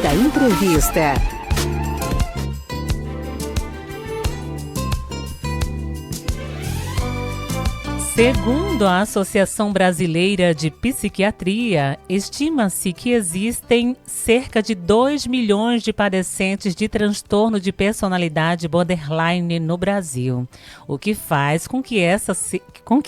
da entrevista. Segundo a Associação Brasileira de Psiquiatria, estima-se que existem cerca de 2 milhões de padecentes de transtorno de personalidade borderline no Brasil, o que faz com que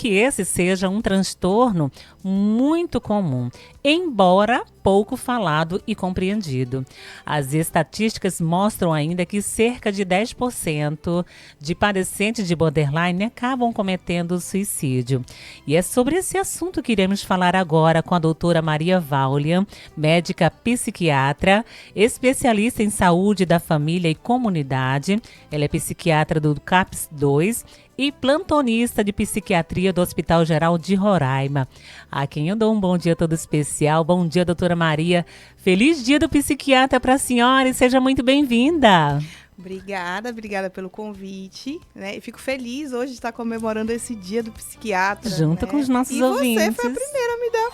esse seja um transtorno muito comum, embora pouco falado e compreendido. As estatísticas mostram ainda que cerca de 10% de padecentes de borderline acabam cometendo suicídio. E é sobre esse assunto que iremos falar agora com a doutora Maria Vaulian, médica psiquiatra, especialista em saúde da família e comunidade. Ela é psiquiatra do CAPS 2 e plantonista de psiquiatria do Hospital Geral de Roraima. A quem eu dou um bom dia todo especial. Bom dia, doutora Maria. Feliz dia do psiquiatra para a senhora e seja muito bem-vinda. Obrigada pelo convite, né? E fico feliz hoje de estar comemorando esse dia do psiquiatra. Junto, né, com os nossos ouvintes. E você foi a primeira a me dar.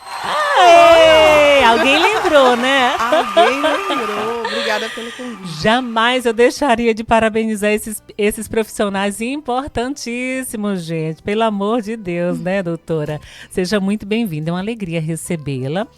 Aê! Alguém lembrou, né? Alguém lembrou. Obrigada pelo convite. Jamais eu deixaria de parabenizar esses profissionais importantíssimos, gente. Pelo amor de Deus, né, doutora? Seja muito bem-vinda. É uma alegria recebê-la.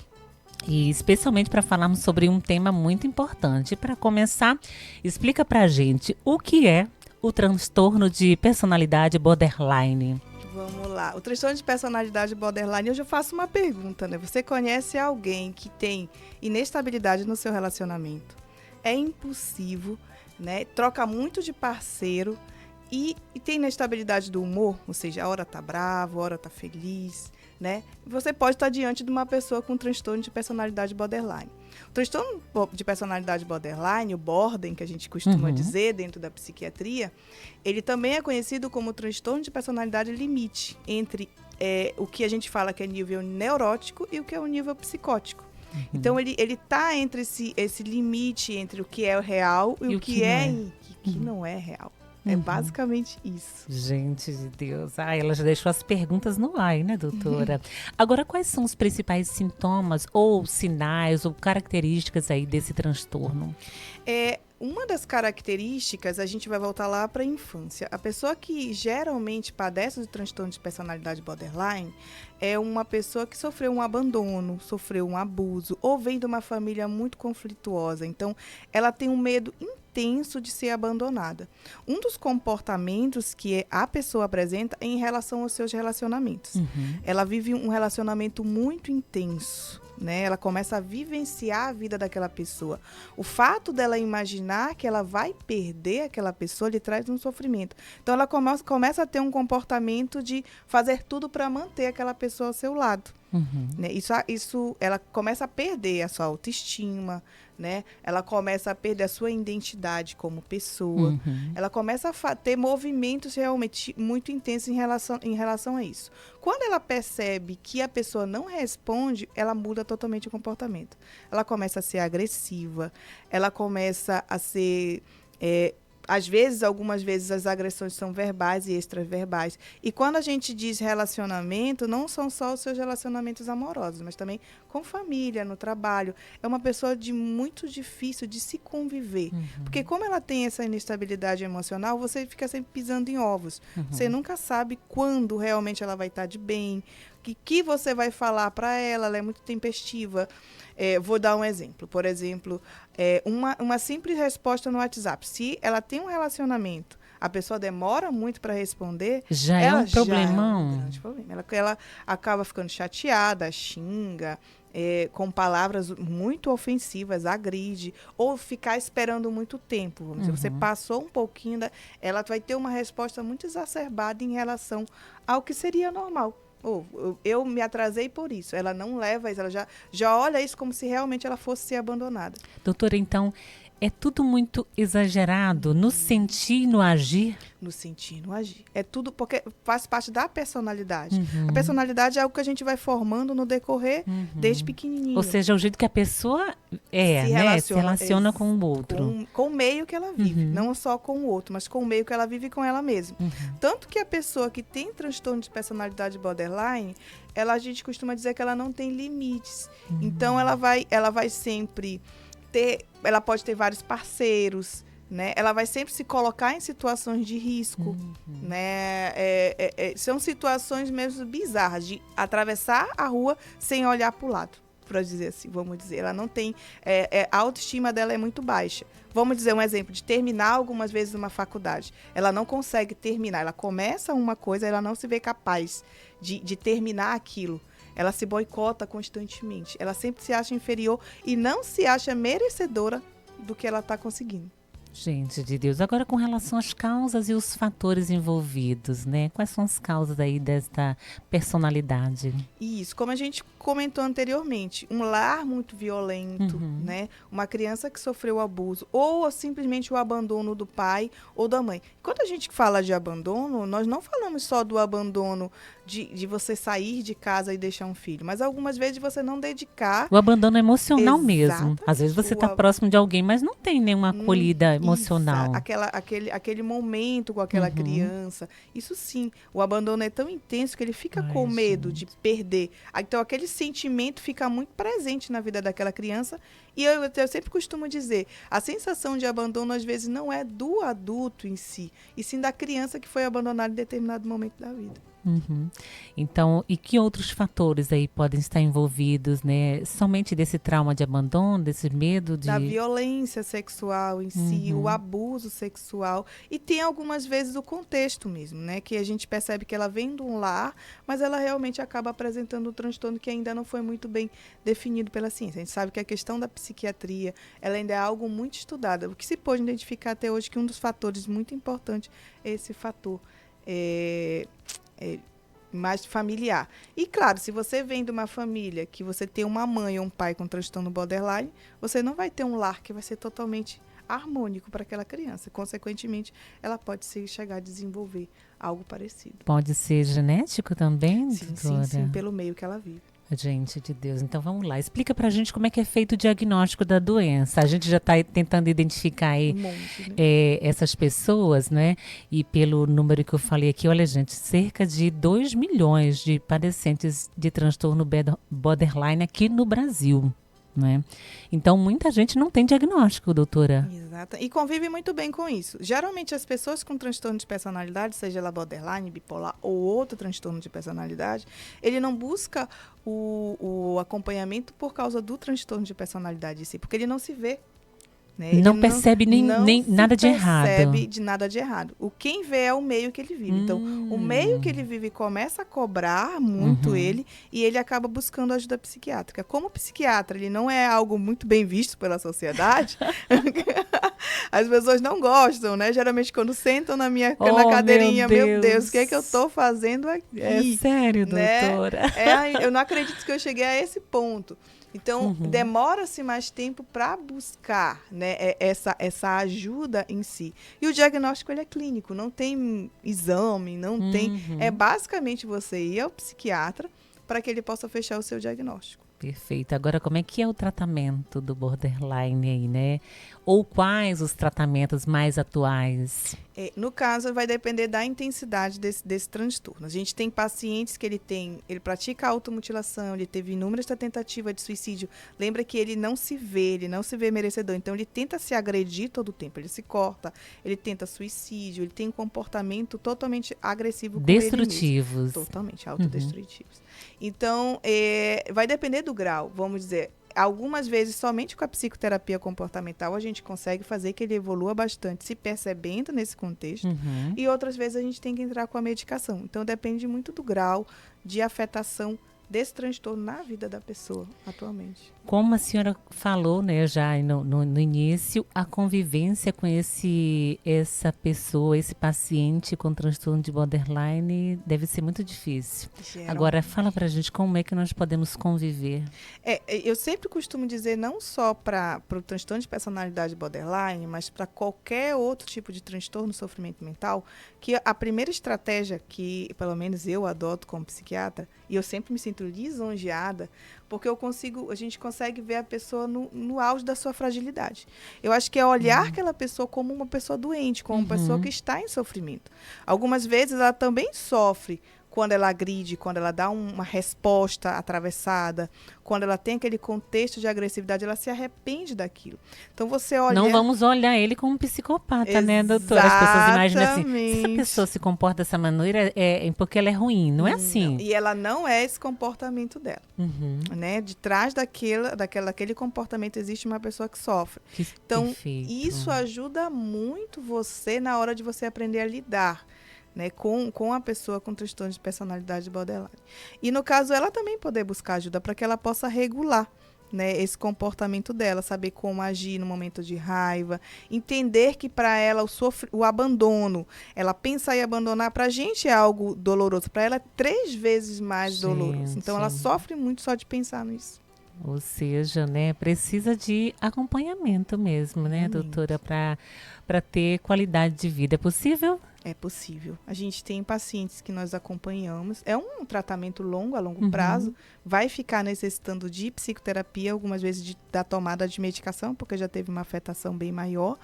E especialmente para falarmos sobre um tema muito importante. Para começar, explica para a gente o que é o transtorno de personalidade borderline. Vamos lá. O transtorno de personalidade borderline, eu já faço uma pergunta, né? Você conhece alguém que tem inestabilidade no seu relacionamento? É impulsivo, né? Troca muito de parceiro e tem inestabilidade do humor, ou seja, a hora tá bravo, a hora tá feliz, né? Você pode estar diante de uma pessoa com transtorno de personalidade borderline. O transtorno de personalidade borderline, o Borden, que a gente costuma dizer dentro da psiquiatria, ele também é conhecido como transtorno de personalidade limite, entre o que a gente fala que é nível neurótico e o que é o nível psicótico. Então, ele está entre esse limite entre o que é real e o que não é real. É basicamente isso. Gente de Deus. Ela já deixou as perguntas no ar, né, doutora? Agora, quais são os principais sintomas ou sinais ou características aí desse transtorno? Uma das características, a gente vai voltar lá para a infância. A pessoa que geralmente padece do transtorno de personalidade borderline é uma pessoa que sofreu um abandono, sofreu um abuso, ou vem de uma família muito conflituosa. Então, ela tem um medo intenso de ser abandonada. Um dos comportamentos que a pessoa apresenta é em relação aos seus relacionamentos. Ela vive um relacionamento muito intenso, né? Ela começa a vivenciar a vida daquela pessoa. O fato dela imaginar que ela vai perder aquela pessoa lhe traz um sofrimento. Então, ela começa a ter um comportamento de fazer tudo para manter aquela pessoa ao seu lado. Né? Isso, ela começa a perder a sua autoestima, né? Ela começa a perder a sua identidade como pessoa. Ela começa a ter movimentos realmente muito intensos em relação a isso. Quando ela percebe que a pessoa não responde, ela muda totalmente o comportamento. Ela começa a ser agressiva, ela começa a ser... algumas vezes as agressões são verbais e extraverbais. E quando a gente diz relacionamento, não são só os seus relacionamentos amorosos, mas também com família, no trabalho. É uma pessoa muito difícil de se conviver. Porque como ela tem essa inestabilidade emocional, você fica sempre pisando em ovos. Você nunca sabe quando realmente ela vai estar de bem, o que você vai falar para ela, ela é muito tempestiva. Vou dar um exemplo. Por exemplo, uma simples resposta no WhatsApp. Se ela tem um relacionamento, a pessoa demora muito para responder... Já é um problemão. É um grande problema. Ela acaba ficando chateada, xinga, com palavras muito ofensivas, agride, ou ficar esperando muito tempo. Vamos dizer, você passou um pouquinho, ela vai ter uma resposta muito exacerbada em relação ao que seria normal. Eu me atrasei por isso. Ela não leva isso, ela já olha isso como se realmente ela fosse ser abandonada. Doutora, então, é tudo muito exagerado no sentir e no agir? No sentir e no agir. É tudo porque faz parte da personalidade. A personalidade é algo que a gente vai formando no decorrer desde pequenininho. Ou seja, o jeito que a pessoa se relaciona com o outro. Com o meio que ela vive. Não só com o outro, mas com o meio que ela vive com ela mesma. Tanto que a pessoa que tem transtorno de personalidade borderline, a gente costuma dizer que ela não tem limites. Então, ela vai sempre ela pode ter vários parceiros, né? Ela vai sempre se colocar em situações de risco, né? São situações mesmo bizarras, de atravessar a rua sem olhar para o lado, para dizer assim, vamos dizer. Ela não tem... a autoestima dela é muito baixa. Vamos dizer um exemplo de terminar algumas vezes uma faculdade. Ela não consegue terminar. Ela começa uma coisa, ela não se vê capaz de terminar aquilo. Ela se boicota constantemente. Ela sempre se acha inferior e não se acha merecedora do que ela está conseguindo. Gente de Deus, agora com relação às causas e os fatores envolvidos, né? Quais são as causas aí desta personalidade? Isso, como a gente comentou anteriormente, um lar muito violento, né? Uma criança que sofreu abuso ou simplesmente o abandono do pai ou da mãe. Quando a gente fala de abandono, nós não falamos só do abandono de você sair de casa e deixar um filho, mas algumas vezes você não dedicar... O abandono emocional mesmo. Exatamente. Às vezes você está próximo de alguém, mas não tem nenhuma acolhida emocional. Aquele momento com aquela criança. Isso sim, o abandono é tão intenso que ele fica com medo de perder. Então aquele sentimento fica muito presente na vida daquela criança. E eu sempre costumo dizer, a sensação de abandono às vezes não é do adulto em si, e sim da criança que foi abandonada em determinado momento da vida. Então, e que outros fatores aí podem estar envolvidos, né? Somente desse trauma de abandono, desse medo de... Da violência sexual em si, o abuso sexual. E tem algumas vezes o contexto mesmo, né? Que a gente percebe que ela vem de um lar, mas ela realmente acaba apresentando um transtorno que ainda não foi muito bem definido pela ciência. A gente sabe que a questão da psiquiatria, ela ainda é algo muito estudado. O que se pôde identificar até hoje que um dos fatores muito importantes é esse fator mais familiar. E claro, se você vem de uma família que você tem uma mãe ou um pai com transtorno borderline, você não vai ter um lar que vai ser totalmente harmônico para aquela criança. Consequentemente, ela pode chegar a desenvolver algo parecido. Pode ser genético também, doutora? Sim, pelo meio que ela vive. Gente de Deus, então vamos lá. Explica pra gente como é que é feito o diagnóstico da doença. A gente já está tentando identificar aí essas pessoas, né? E pelo número que eu falei aqui, olha, gente, cerca de 2 milhões de padecentes de transtorno borderline aqui no Brasil, né? Então, muita gente não tem diagnóstico, doutora. Exato. E convive muito bem com isso. Geralmente, as pessoas com transtorno de personalidade, seja ela borderline, bipolar ou outro transtorno de personalidade, ele não busca o acompanhamento por causa do transtorno de personalidade em si, porque ele não se vê. Né? Não percebe nem nada de errado. Não percebe de nada de errado. O quem vê é o meio que ele vive. Então, o meio que ele vive começa a cobrar muito ele e ele acaba buscando ajuda psiquiátrica. Como psiquiatra, ele não é algo muito bem visto pela sociedade. As pessoas não gostam, né? Geralmente, quando sentam na cadeirinha, meu Deus, o que é que eu estou fazendo aqui? É sério, doutora? Né? Eu não acredito que eu cheguei a esse ponto. Então, demora-se mais tempo para buscar, né, essa ajuda em si. E o diagnóstico ele é clínico, não tem exame, não tem... É basicamente você ir ao psiquiatra para que ele possa fechar o seu diagnóstico. Perfeito. Agora, como é que é o tratamento do borderline aí, né? Ou quais os tratamentos mais atuais? No caso, vai depender da intensidade desse transtorno. A gente tem pacientes que ele pratica automutilação, ele teve inúmeras tentativas de suicídio. Lembra que ele não se vê merecedor. Então, ele tenta se agredir todo o tempo. Ele se corta, ele tenta suicídio, ele tem um comportamento totalmente agressivo com destrutivos. Ele mesmo. Totalmente autodestrutivos. Então, vai depender do grau, vamos dizer. Algumas vezes, somente com a psicoterapia comportamental, a gente consegue fazer que ele evolua bastante, se percebendo nesse contexto. E outras vezes, a gente tem que entrar com a medicação. Então, depende muito do grau de afetação desse transtorno na vida da pessoa, atualmente. Como a senhora falou, né, já no início, a convivência com essa pessoa, esse paciente com transtorno de borderline deve ser muito difícil. Geralmente. Agora, fala pra gente como é que nós podemos conviver. Eu sempre costumo dizer, não só para o transtorno de personalidade borderline, mas para qualquer outro tipo de transtorno, sofrimento mental, que a primeira estratégia que, pelo menos eu adoto como psiquiatra, e eu sempre me sinto lisonjeada, porque a gente consegue ver a pessoa no auge da sua fragilidade. Eu acho que é olhar aquela pessoa como uma pessoa doente, como uma pessoa que está em sofrimento. Algumas vezes ela também sofre quando ela agride, quando ela dá uma resposta atravessada, quando ela tem aquele contexto de agressividade, ela se arrepende daquilo. Então você olha... Não vamos olhar ele como um psicopata, né, doutora? As pessoas imaginam assim, se essa pessoa se comporta dessa maneira é porque ela é ruim. Não é assim. Não. E ela não é esse comportamento dela. Né? De trás daquele comportamento existe uma pessoa que sofre. Então, perfeito. Isso ajuda muito você na hora de você aprender a lidar, né, com a pessoa com transtorno de personalidade borderline. E no caso, ela também poder buscar ajuda para que ela possa regular, né, esse comportamento dela, saber como agir no momento de raiva, entender que para ela o abandono, ela pensar em abandonar, para a gente é algo doloroso, para ela é 3 vezes mais doloroso. Então ela sofre muito só de pensar nisso. Ou seja, né, precisa de acompanhamento mesmo, né, doutora, para ter qualidade de vida. É possível? É possível. A gente tem pacientes que nós acompanhamos. É um tratamento longo, a longo prazo. Vai ficar necessitando de psicoterapia, algumas vezes da tomada de medicação, porque já teve uma afetação bem maior.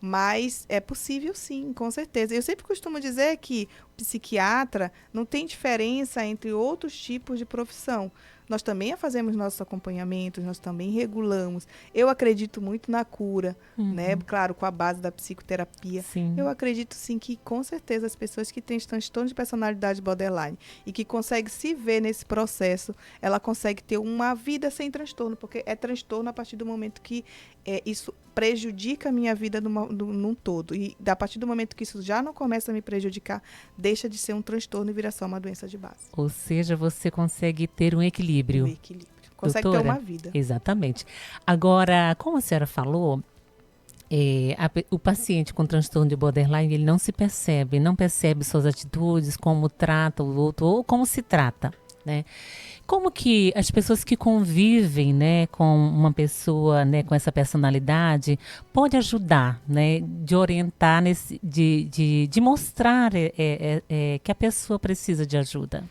Mas é possível sim, com certeza. Eu sempre costumo dizer que o psiquiatra não tem diferença entre outros tipos de profissão. Nós também fazemos nossos acompanhamentos, nós também regulamos. Eu acredito muito na cura, né? Claro, com a base da psicoterapia. Sim. Eu acredito sim que, com certeza, as pessoas que têm transtorno de personalidade borderline e que conseguem se ver nesse processo, ela consegue ter uma vida sem transtorno, porque é transtorno a partir do momento que isso prejudica a minha vida num todo. E a partir do momento que isso já não começa a me prejudicar, deixa de ser um transtorno e vira só uma doença de base. Ou seja, você consegue ter um equilíbrio. Um equilíbrio. Consegue doutora, ter uma vida. Exatamente. Agora, como a senhora falou, o paciente com transtorno de borderline, ele não percebe suas atitudes, como trata o outro ou como se trata, né? Como que as pessoas que convivem, né, com uma pessoa, né, com essa personalidade, pode ajudar, né, de orientar, de mostrar que a pessoa precisa de ajuda?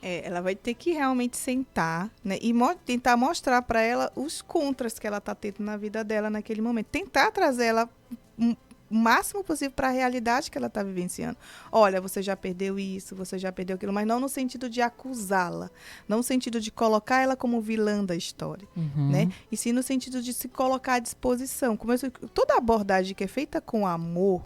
Ela vai ter que realmente sentar, né, e tentar mostrar para ela os contras que ela está tendo na vida dela naquele momento. Tentar trazer ela o máximo possível para a realidade que ela está vivenciando. Olha, você já perdeu isso, você já perdeu aquilo, mas não no sentido de acusá-la, não no sentido de colocar ela como vilã da história, né? E sim no sentido de se colocar à disposição. Toda abordagem que é feita com amor,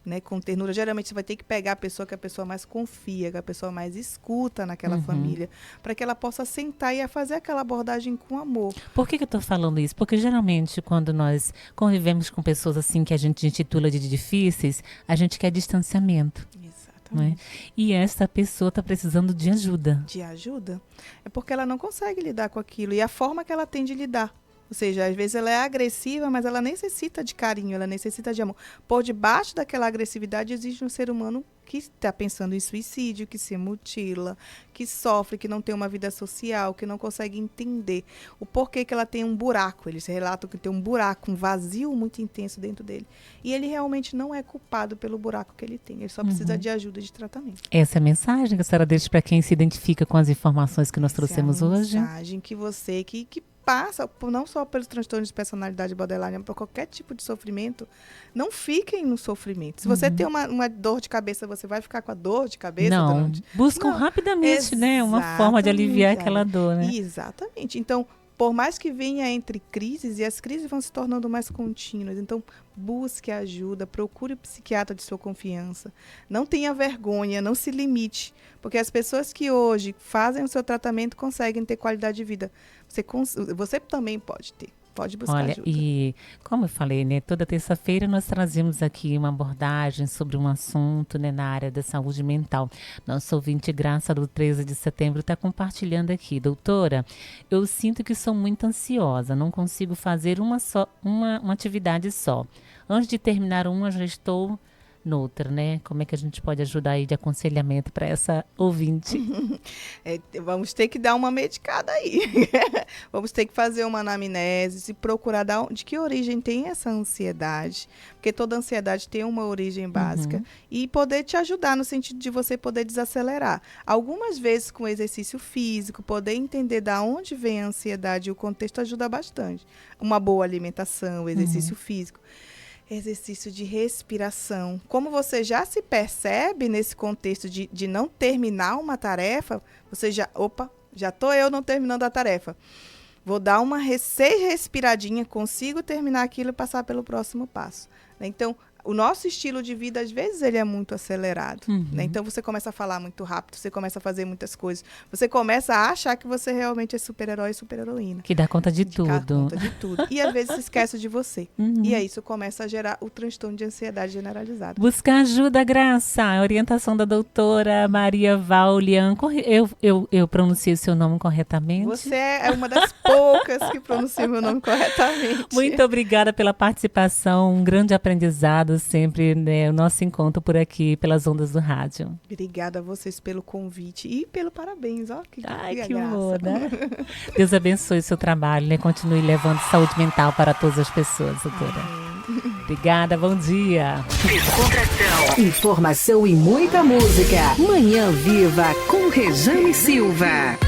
né, com ternura, geralmente você vai ter que pegar a pessoa que a pessoa mais confia, que a pessoa mais escuta naquela família, para que ela possa sentar e fazer aquela abordagem com amor. Por que eu estou falando isso? Porque geralmente quando nós convivemos com pessoas assim que a gente intitula de difíceis, a gente quer distanciamento. Exatamente. Né? E essa pessoa está precisando de ajuda. De ajuda? É porque ela não consegue lidar com aquilo e a forma que ela tem de lidar. Ou seja, às vezes ela é agressiva, mas ela necessita de carinho, ela necessita de amor. Por debaixo daquela agressividade existe um ser humano que está pensando em suicídio, que se mutila, que sofre, que não tem uma vida social, que não consegue entender o porquê que ela tem um buraco. Eles relatam que tem um buraco, um vazio muito intenso dentro dele. E ele realmente não é culpado pelo buraco que ele tem. Ele só precisa de ajuda de tratamento. Essa é a mensagem que a senhora deixa para quem se identifica com as informações que nós trouxemos hoje? É a mensagem que você que passa não só pelos transtornos de personalidade borderline, mas por qualquer tipo de sofrimento, não fiquem no sofrimento. Se você tem uma dor de cabeça, você vai ficar com a dor de cabeça? Não, buscam rapidamente, né, uma forma de aliviar aquela dor, né? Exatamente. Então, por mais que venha entre crises, e as crises vão se tornando mais contínuas, então busque ajuda, procure o psiquiatra de sua confiança. Não tenha vergonha, não se limite, porque as pessoas que hoje fazem o seu tratamento conseguem ter qualidade de vida. Você também pode ter. Pode buscar ajuda. E como eu falei, né, toda terça-feira nós trazemos aqui uma abordagem sobre um assunto, né, na área da saúde mental. Nosso ouvinte Graça do 13 de setembro está compartilhando aqui. Doutora, eu sinto que sou muito ansiosa, não consigo fazer uma atividade só. Antes de terminar uma, já estou noutra, né? Como é que a gente pode ajudar aí de aconselhamento para essa ouvinte? Vamos ter que dar uma medicada aí. Vamos ter que fazer uma anamnese, se procurar de que origem tem essa ansiedade, porque toda ansiedade tem uma origem básica, e poder te ajudar no sentido de você poder desacelerar. Algumas vezes com exercício físico, poder entender de onde vem a ansiedade e o contexto ajuda bastante. Uma boa alimentação, exercício físico. Exercício de respiração. Como você já se percebe nesse contexto de não terminar uma tarefa, você já estou eu não terminando a tarefa. Vou dar uma 6 respiradinha, consigo terminar aquilo e passar pelo próximo passo. Então, o nosso estilo de vida, às vezes, ele é muito acelerado. Né? Então, você começa a falar muito rápido, você começa a fazer muitas coisas. Você começa a achar que você realmente é super-herói e super-heroína. Que dá conta de tudo. Dá conta de tudo. E, às vezes, se esquece de você. E aí, isso começa a gerar o transtorno de ansiedade generalizada. Buscar ajuda, Graça. A orientação da doutora Maria Vaulian. Eu pronunciei o seu nome corretamente? Você é uma das poucas que pronuncia meu nome corretamente. Muito obrigada pela participação. Um grande aprendizado sempre, né, o nosso encontro por aqui, pelas ondas do rádio. Obrigada a vocês pelo convite e pelo parabéns. Que honra, né? Deus abençoe o seu trabalho, né? Continue levando saúde mental para todas as pessoas, doutora. Obrigada, bom dia. Descontração, informação e muita música. Manhã Viva com Rejane Silva.